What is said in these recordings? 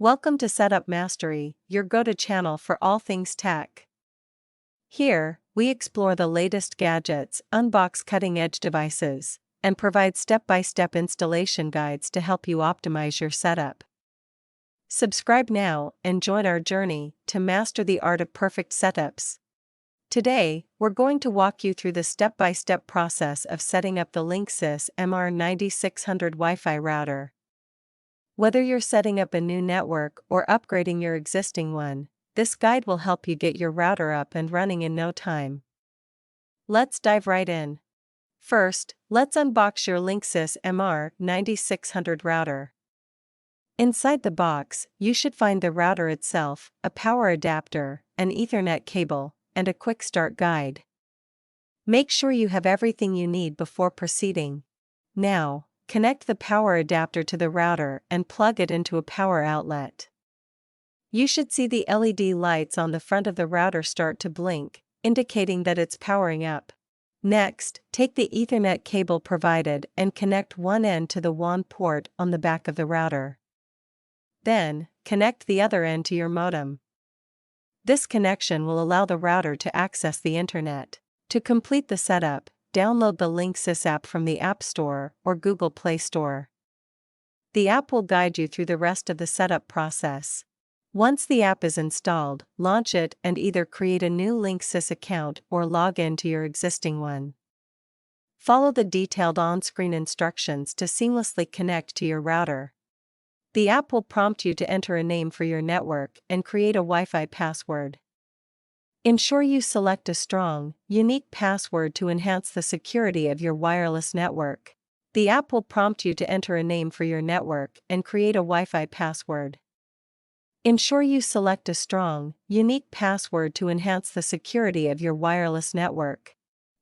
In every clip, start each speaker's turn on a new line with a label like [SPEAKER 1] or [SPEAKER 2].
[SPEAKER 1] Welcome to Setup Mastery, your go-to channel for all things tech. Here, we explore the latest gadgets, unbox cutting-edge devices, and provide step-by-step installation guides to help you optimize your setup. Subscribe now and join our journey to master the art of perfect setups. Today, we're going to walk you through the step-by-step process of setting up the Linksys MR9600 Wi-Fi router. Whether you're setting up a new network or upgrading your existing one, this guide will help you get your router up and running in no time. Let's dive right in. First, let's unbox your Linksys MR9600 router. Inside the box, you should find the router itself, a power adapter, an Ethernet cable, and a quick start guide. Make sure you have everything you need before proceeding. Now, connect the power adapter to the router and plug it into a power outlet. You should see the LED lights on the front of the router start to blink, indicating that it's powering up. Next, take the Ethernet cable provided and connect one end to the WAN port on the back of the router. Then, connect the other end to your modem. This connection will allow the router to access the internet. To complete the setup, download the Linksys app from the App Store or Google Play Store. The app will guide you through the rest of the setup process. Once the app is installed, launch it and either create a new Linksys account or log in to your existing one. Follow the detailed on-screen instructions to seamlessly connect to your router. The app will prompt you to enter a name for your network and create a Wi-Fi password. Ensure you select a strong, unique password to enhance the security of your wireless network. The app will prompt you to enter a name for your network and create a Wi-Fi password. Ensure you select a strong, unique password to enhance the security of your wireless network.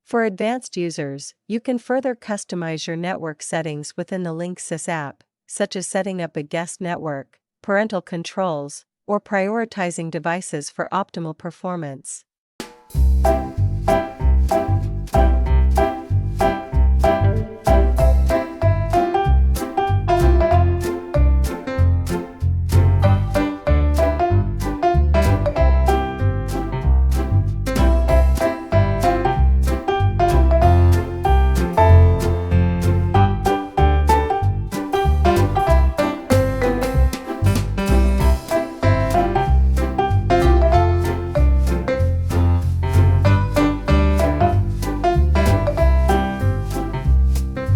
[SPEAKER 1] For advanced users, you can further customize your network settings within the Linksys app, such as setting up a guest network, parental controls, or prioritizing devices for optimal performance.